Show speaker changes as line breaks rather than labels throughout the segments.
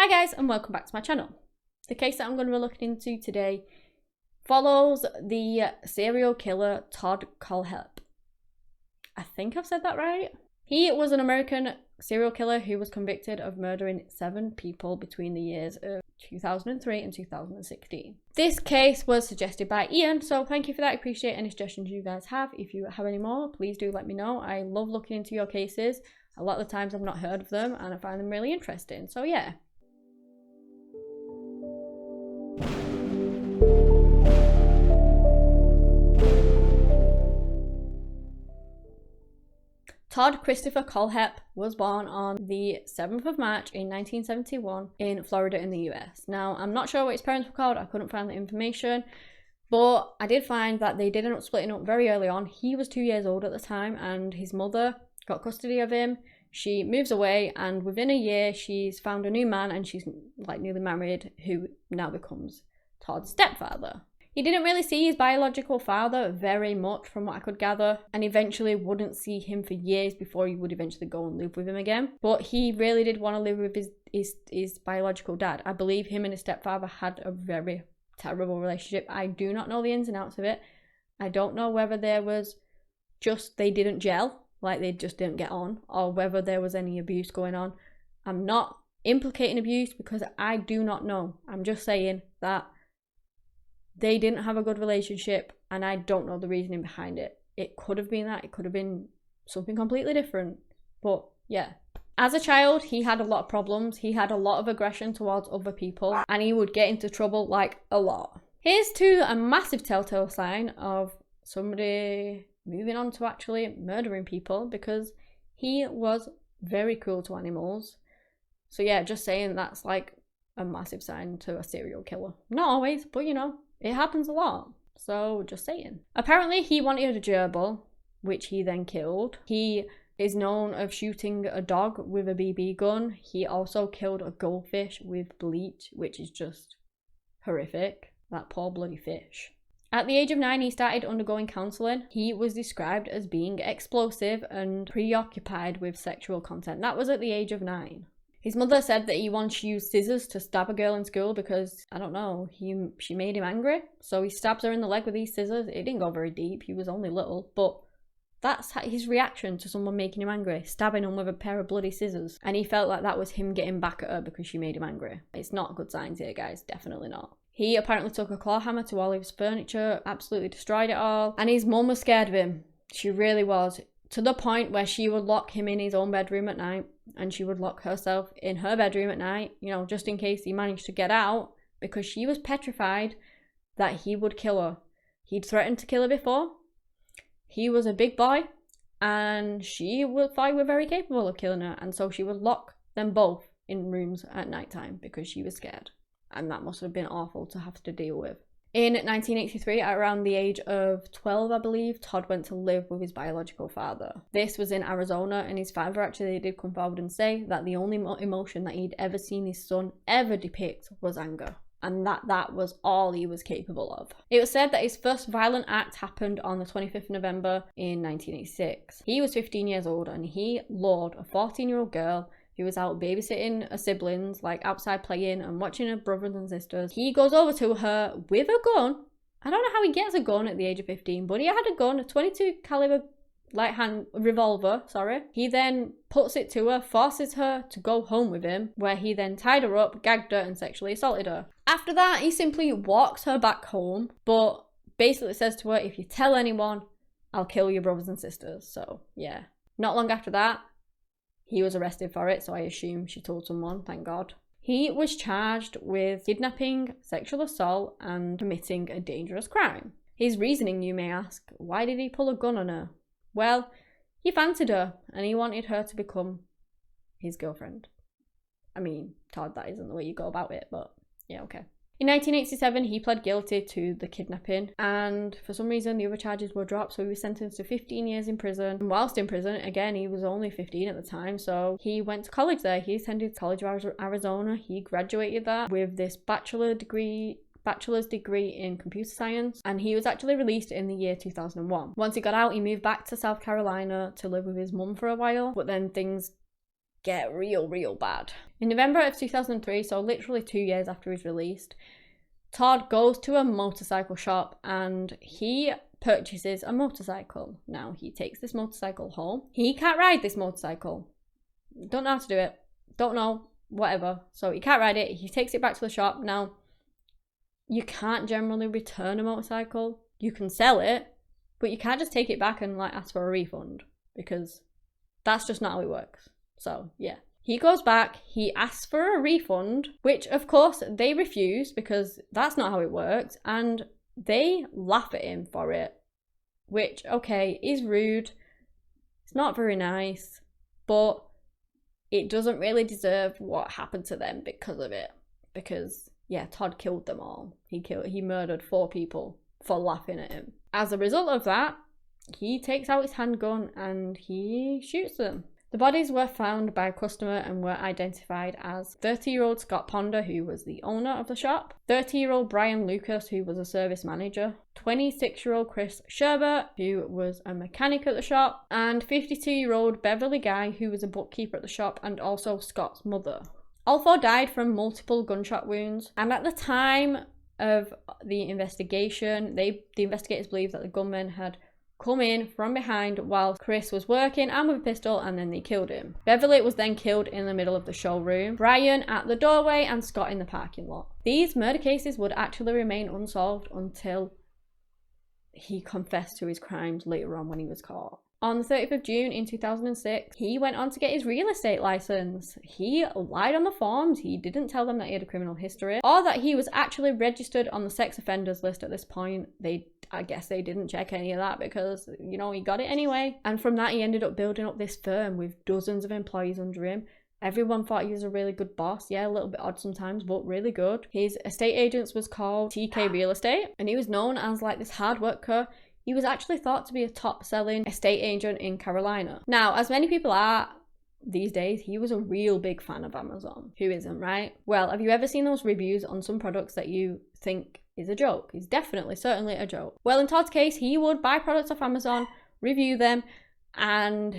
Hi guys, and welcome back to my channel. The case that I'm going to be looking into today follows the serial killer Todd Kohlhepp. I think I've said that right. He was an American serial killer who was convicted of murdering 7 people between the years of 2003 and 2016. This case was suggested by Ian, so thank you for that. I appreciate any suggestions you guys have. If you have any more, please do let me know. I love looking into your cases. A lot of the times I've not heard of them and I find them really interesting, so yeah. Todd Christopher Kohlhepp was born on the 7th of March in 1971 in Florida in the US. Now, I'm not sure what his parents were called. I couldn't find the information, but I did find that they did end up splitting up very early on. He was 2 years old at the time and his mother got custody of him. She moves away and within a year she's found a new man and she's like newly married, who now becomes Todd's stepfather. He didn't really see his biological father very much from what I could gather, and eventually wouldn't see him for years before he would eventually go and live with him again. But he really did want to live with his biological dad. I believe him and his stepfather had a very terrible relationship. I do not know the ins and outs of it. I don't know whether there was just they didn't gel, like they just didn't get on, or whether there was any abuse going on. I'm not implicating abuse because I do not know. I'm just saying that they didn't have a good relationship and I don't know the reasoning behind it. It could have been that, it could have been something completely different. But yeah. As a child, he had a lot of problems. He had a lot of aggression towards other people and he would get into trouble like a lot. Here's to a massive telltale sign of somebody moving on to actually murdering people, because he was very cruel to animals. So yeah, just saying that's like a massive sign to a serial killer. Not always, but you know, it happens a lot, so just saying. Apparently he wanted a gerbil, which he then killed. He is known of shooting a dog with a BB gun. He also killed a goldfish with bleach, which is just horrific. That poor bloody fish. At the age of 9, he started undergoing counselling. He was described as being explosive and preoccupied with sexual content. That was at the age of 9. His mother said that he once used scissors to stab a girl in school because, I don't know, she made him angry. So he stabs her in the leg with these scissors. It didn't go very deep, he was only little, but that's his reaction to someone making him angry, stabbing him with a pair of bloody scissors. And he felt like that was him getting back at her because she made him angry. It's not good signs here, guys, definitely not. He apparently took a claw hammer to all of his furniture, absolutely destroyed it all. And his mum was scared of him. She really was. To the point where she would lock him in his own bedroom at night and she would lock herself in her bedroom at night, you know, just in case he managed to get out, because she was petrified that he would kill her. He'd threatened to kill her before. He was a big boy and she thought he was very capable of killing her, and so she would lock them both in rooms at night time because she was scared, and that must have been awful to have to deal with. In 1983, at around the age of 12, I believe, Todd went to live with his biological father. This was in Arizona, and his father actually did come forward and say that the only emotion that he'd ever seen his son ever depict was anger, and that was all he was capable of. It was said that his first violent act happened on the 25th of November in 1986. He was 15 years old, and he lured a 14-year-old girl who was out babysitting her siblings, like outside playing and watching her brothers and sisters. He goes over to her with a gun. I don't know how he gets a gun at the age of 15, but he had a gun, a 22 caliber light-hand revolver, sorry. He then puts it to her, forces her to go home with him, where he then tied her up, gagged her, and sexually assaulted her. After that, he simply walks her back home, but basically says to her, if you tell anyone, I'll kill your brothers and sisters. So yeah. Not long after that, he was arrested for it, so I assume she told someone, thank God. He was charged with kidnapping, sexual assault, and committing a dangerous crime. His reasoning, you may ask, why did he pull a gun on her? Well, he fancied her, and he wanted her to become his girlfriend. I mean, Todd, that isn't the way you go about it, but yeah, okay. In 1987, he pled guilty to the kidnapping, and for some reason the other charges were dropped, so he was sentenced to 15 years in prison. And whilst in prison, again, he was only 15 at the time, so he went to college there. He attended College of Arizona. He graduated that with this bachelor's degree in computer science, and he was actually released in the year 2001. Once he got out, he moved back to South Carolina to live with his mum for a while, but then things get real bad. In November of 2003, so literally 2 years after he's released, Todd goes to a motorcycle shop and he purchases a motorcycle. Now, he takes this motorcycle home. He can't ride this motorcycle. Don't know how to do it. Don't know. Whatever. So he can't ride it. He takes it back to the shop. Now, you can't generally return a motorcycle. You can sell it, but you can't just take it back and like ask for a refund, because that's just not how it works. So yeah, he goes back, he asks for a refund, which of course they refuse because that's not how it works, and they laugh at him for it, which, okay, is rude. It's not very nice, but it doesn't really deserve what happened to them because of it. Because yeah, Todd killed them all. He murdered 4 people for laughing at him. As a result of that, he takes out his handgun and he shoots them. The bodies were found by a customer and were identified as 30-year-old Scott Ponder, who was the owner of the shop, 30-year-old Brian Lucas, who was a service manager, 26-year-old Chris Sherbert, who was a mechanic at the shop, and 52-year-old Beverly Guy, who was a bookkeeper at the shop and also Scott's mother. All 4 died from multiple gunshot wounds, and at the time of the investigation, the investigators believe that the gunman had come in from behind while Chris was working and with a pistol, and then they killed him. Beverly was then killed in the middle of the showroom, Brian at the doorway, and Scott in the parking lot. These murder cases would actually remain unsolved until he confessed to his crimes later on when he was caught. On the 30th of June in 2006, he went on to get his real estate license. He lied on the forms. He didn't tell them that he had a criminal history or that he was actually registered on the sex offenders list at this point. I guess they didn't check any of that because, you know, he got it anyway. And from that, he ended up building up this firm with dozens of employees under him. Everyone thought he was a really good boss. Yeah, a little bit odd sometimes, but really good. His estate agents was called TK Real Estate, and he was known as like this hard worker. He was actually thought to be a top-selling estate agent in Carolina. Now, as many people are these days, he was a real big fan of Amazon. Who isn't, right? Well, have you ever seen those reviews on some products that you think is a joke? It's definitely, certainly a joke. Well, in Todd's case, he would buy products off Amazon, review them, and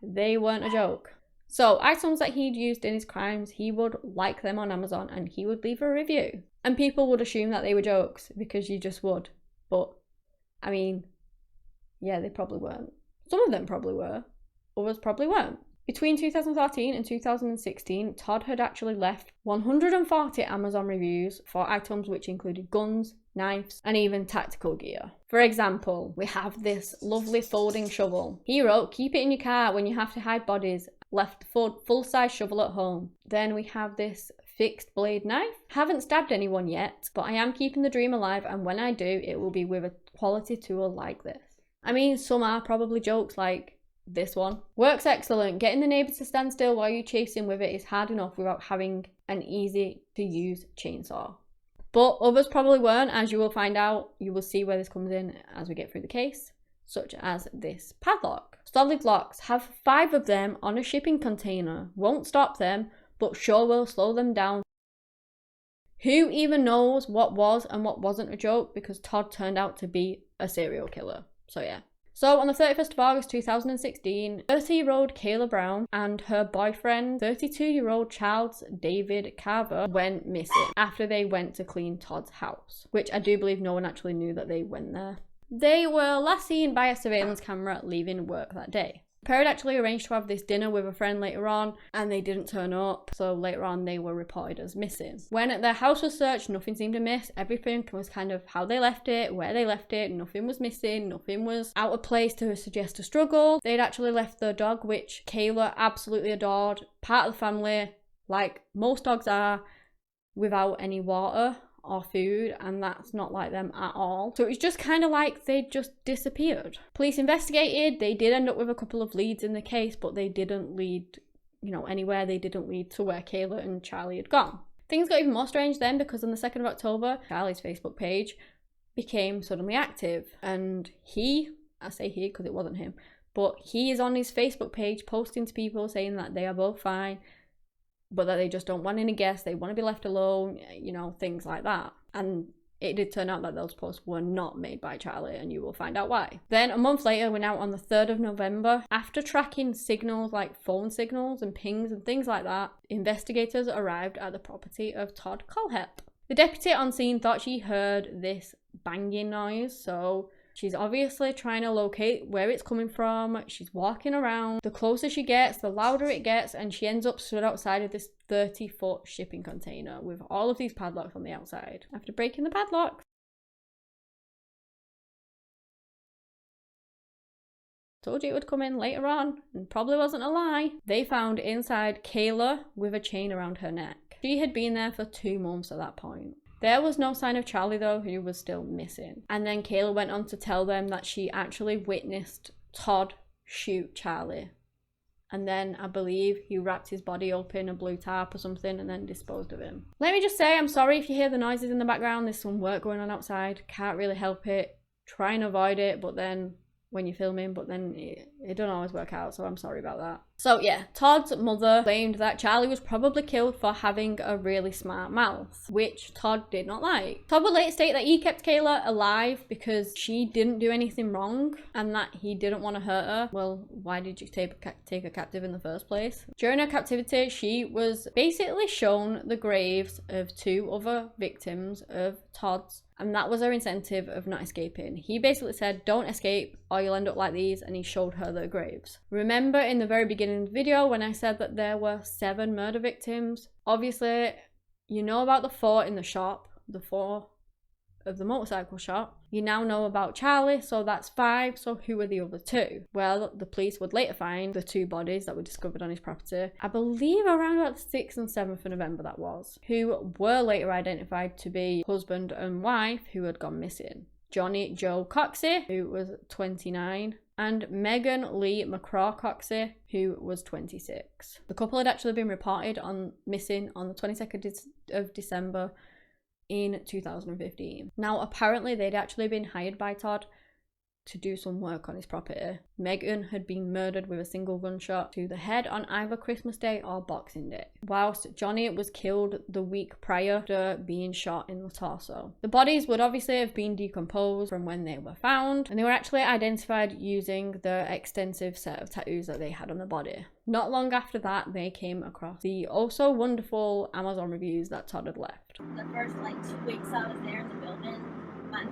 they weren't a joke. So, items that he'd used in his crimes, he would like them on Amazon and he would leave a review. And people would assume that they were jokes because you just would. But I mean, yeah, they probably weren't. Some of them probably were, others probably weren't. Between 2013 and 2016, Todd had actually left 140 Amazon reviews for items which included guns, knives, and even tactical gear. For example, we have this lovely folding shovel. He wrote, "Keep it in your car when you have to hide bodies. Left full-size shovel at home." Then we have this fixed blade knife. "Haven't stabbed anyone yet, but I am keeping the dream alive, and when I do, it will be with a quality tool like this." I mean, some are probably jokes like this one. "Works excellent. Getting the neighbours to stand still while you chase him with it is hard enough without having an easy to use chainsaw." But others probably weren't, as you will find out. You will see where this comes in as we get through the case, such as this padlock. "Solid locks. Have 5 of them on a shipping container. Won't stop them, but sure will slow them down." Who even knows what was and what wasn't a joke, because Todd turned out to be a serial killer. So yeah. So on the 31st of August 2016, 30-year-old Kayla Brown and her boyfriend, 32-year-old Charles David Carver, went missing after they went to clean Todd's house, which I do believe no one actually knew that they went there. They were last seen by a surveillance camera leaving work that day. The pair had actually arranged to have this dinner with a friend later on, and they didn't turn up, so later on they were reported as missing. When their house was searched, nothing seemed amiss. Everything was kind of how they left it, where they left it, nothing was missing, nothing was out of place to suggest a struggle. They'd actually left their dog, which Kayla absolutely adored, part of the family, like most dogs are, without any water or food, and that's not like them at all. So it was just kind of like they just disappeared. Police investigated. They did end up with a couple of leads in the case, but they didn't lead, anywhere. They didn't lead to where Kayla and Charlie had gone. Things got even more strange then, because on the 2nd of October, Charlie's Facebook page became suddenly active, and I say he because it wasn't him, but he is on his Facebook page posting to people saying that they are both fine, but that they just don't want any guests, they want to be left alone, things like that. And it did turn out that those posts were not made by Charlie, and you will find out why. Then a month later, we're now on the 3rd of November. After tracking signals like phone signals and pings and things like that, investigators arrived at the property of Todd Kohlhepp. The deputy on scene thought she heard this banging noise, so she's obviously trying to locate where it's coming from. She's walking around. The closer she gets, the louder it gets, and she ends up stood outside of this 30-foot shipping container with all of these padlocks on the outside. After breaking the padlocks, told you it would come in later on, and probably wasn't a lie, they found inside Kayla with a chain around her neck. She had been there for 2 months at that point. There was no sign of Charlie though, who was still missing. And then Kayla went on to tell them that she actually witnessed Todd shoot Charlie. And then I believe he wrapped his body up in a blue tarp or something and then disposed of him. Let me just say, I'm sorry if you hear the noises in the background. There's some work going on outside. Can't really help it. Try and avoid it, but then when you're filming, but then it don't always work out, so I'm sorry about that. So yeah, Todd's mother claimed that Charlie was probably killed for having a really smart mouth, which Todd did not like. Todd would later state that he kept Kayla alive because she didn't do anything wrong and that he didn't want to hurt her. Well, why did you take her captive in the first place? During her captivity, she was basically shown the graves of 2 other victims of Todd's, and that was her incentive of not escaping. He basically said, don't escape or you'll end up like these, and he showed her their graves. Remember in the very beginning of the video when I said that there were 7 murder victims? Obviously, you know about the 4 in the shop, the 4 of the motorcycle shop. You now know about Charlie, so that's 5. So who are the other 2? Well, the police would later find the 2 bodies that were discovered on his property, I believe around about the 6th and 7th of November that was, who were later identified to be husband and wife who had gone missing. Johnny Joe Coxey, who was 29, and Megan Lee McCraw Coxey, who was 26. The couple had actually been reported on missing on the 22nd of December in 2015. Now apparently they'd actually been hired by Todd to do some work on his property. Megan had been murdered with a single gunshot to the head on either Christmas Day or Boxing Day, whilst Johnny was killed the week prior to being shot in the torso. The bodies would obviously have been decomposed from when they were found, and they were actually identified using the extensive set of tattoos that they had on the body. Not long after that, they came across the also wonderful Amazon reviews that Todd had left.
The first 2 weeks I was there in the building, my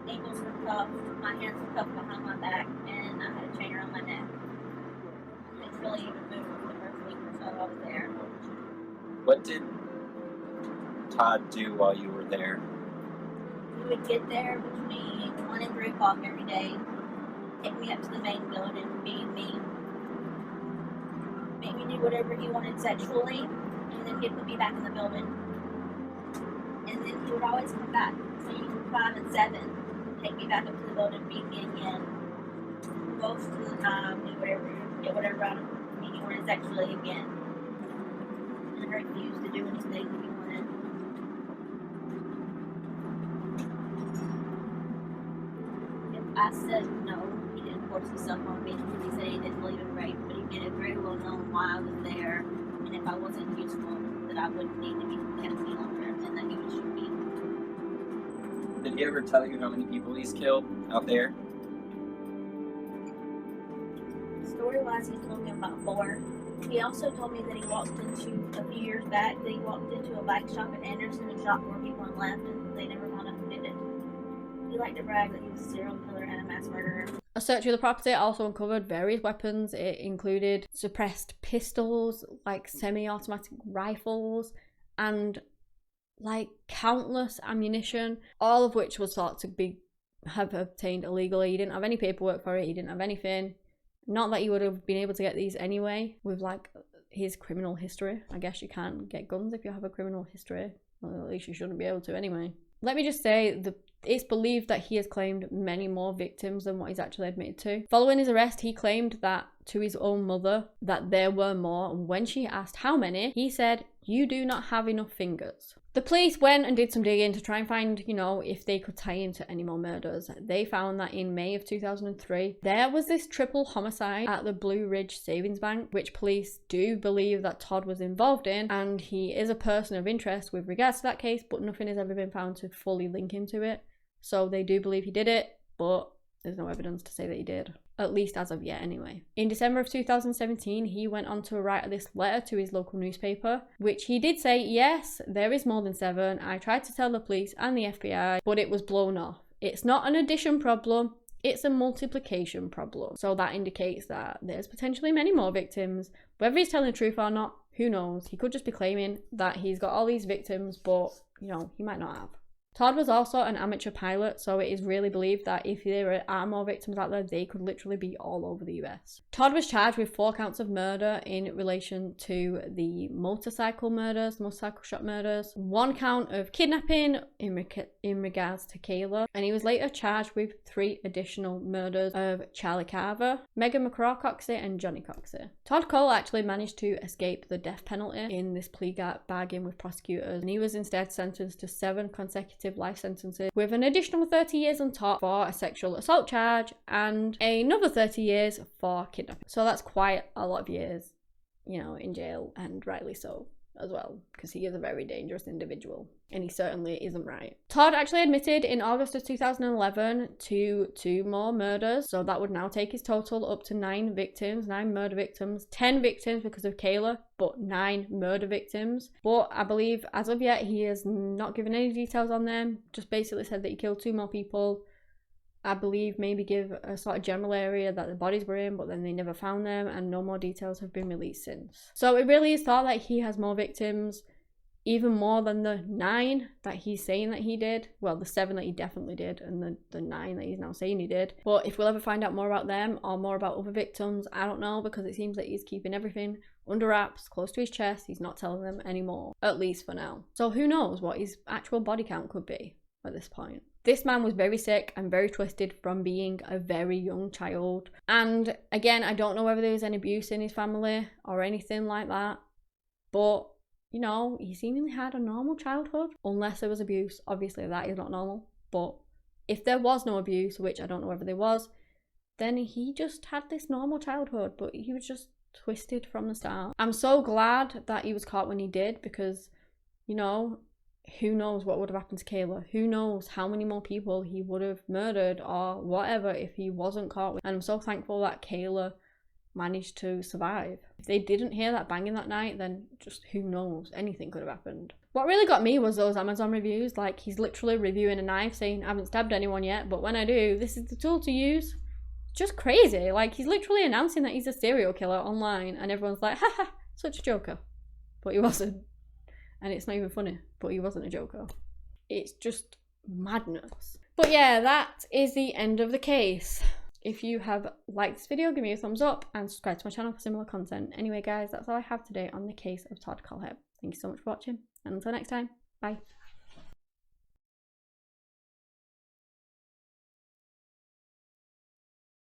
ankles were cuffed, my hands were cuffed behind my back, and I had a chain around my neck. It's really even moved for the first week or so I was there.
What did Todd do while you were there?
He would get there between 1 and 3 o'clock every day, take me up to the main building, beat me, make me do whatever he wanted sexually, and then he'd put me back in the building. And then he would always come back between 5 and 7, take me back up to the building, beat me again, most of the time, do whatever, get whatever out of me he wanted sexually again. And I refused to do anything that he wanted. If I said no, he didn't force himself on me. He said he didn't believe in rape, but he made it very well known why I was there, and if I wasn't useful, that I wouldn't need to be kept any longer, and that he would shoot me.
Did he ever tell you how many people he's killed out there?
Story-wise, he told me about 4. He also told me that he walked into, a few years back, that he walked into a bike shop in Anderson and shot 4 people and left, and they never found out who did it. He liked to brag that he was a serial killer and a mass murderer.
A search of the property also uncovered various weapons. It included suppressed pistols, like semi-automatic rifles, and like countless ammunition, all of which was thought to have obtained illegally. He didn't have any paperwork for it, he didn't have anything. Not that he would have been able to get these anyway with like his criminal history. I guess you can't get guns if you have a criminal history. Well, at least you shouldn't be able to anyway. Let me just say, it's believed that he has claimed many more victims than what he's actually admitted to. Following his arrest, he claimed that to his own mother that there were more, and when she asked how many, he said you do not have enough fingers. The police went and did some digging to try and find, you know, if they could tie him to any more murders. They found that in May of 2003, there was this triple homicide at the Blue Ridge Savings Bank, which police do believe that Todd was involved in, and he is a person of interest with regards to that case, but nothing has ever been found to fully link him to it. So they do believe he did it, but there's no evidence to say that he did. At least as of yet, anyway. In December of 2017, he went on to write this letter to his local newspaper, which he did say, yes, there is more than 7. I tried to tell the police and the FBI, but it was blown off. It's not an addition problem, it's a multiplication problem. So that indicates that there's potentially many more victims. Whether he's telling the truth or not, who knows? He could just be claiming that he's got all these victims, but, you know, he might not have. Todd was also an amateur pilot, so it is really believed that if there are more victims out there, they could literally be all over the US. Todd was charged with 4 counts of murder in relation to the motorcycle shop murders, 1 count of kidnapping in regards to Kayla, and he was later charged with 3 additional murders of Charlie Carver, Megan McCraw Coxey, and Johnny Coxey. Todd Cole actually managed to escape the death penalty in this plea bargain with prosecutors, and he was instead sentenced to 7 consecutive life sentences with an additional 30 years on top for a sexual assault charge and another 30 years for kidnapping. So that's quite a lot of years, you know, in jail, and rightly so as well, because he is a very dangerous individual and he certainly isn't right. Todd actually admitted in August of 2011 to 2 more murders, so that would now take his total up to 9 victims, 9 murder victims, 10 victims because of Kayla, but 9 murder victims. But I believe as of yet he has not given any details on them, just basically said that he killed 2 more people. I believe maybe give a sort of general area that the bodies were in, but then they never found them, and no more details have been released since. So it really is thought that he has more victims, even more than the 9 that he's saying that he did. Well, the 7 that he definitely did, and the 9 that he's now saying he did. But if we'll ever find out more about them or more about other victims, I don't know, because it seems that he's keeping everything under wraps, close to his chest. He's not telling them anymore, at least for now. So who knows what his actual body count could be at this point. This man was very sick and very twisted from being a very young child. And again, I don't know whether there was any abuse in his family or anything like that. But, you know, he seemingly had a normal childhood. Unless there was abuse. Obviously, that is not normal. But if there was no abuse, which I don't know whether there was, then he just had this normal childhood. But he was just twisted from the start. I'm so glad that he was caught when he did, because, you know, who knows what would have happened to Kayla? Who knows how many more people he would have murdered or whatever if he wasn't caught. And I'm so thankful that Kayla managed to survive. If they didn't hear that banging that night, then just who knows? Anything could have happened. What really got me was those Amazon reviews. Like, he's literally reviewing a knife saying, I haven't stabbed anyone yet, but when I do, this is the tool to use. Just crazy. Like, he's literally announcing that he's a serial killer online, and everyone's like, haha, such a joker. But he wasn't. And it's not even funny, but he wasn't a joker. It's just madness. But yeah, that is the end of the case. If you have liked this video, give me a thumbs up and subscribe to my channel for similar content. Anyway guys, that's all I have today on the case of Todd Kohlhepp. Thank you so much for watching, and until next time, bye.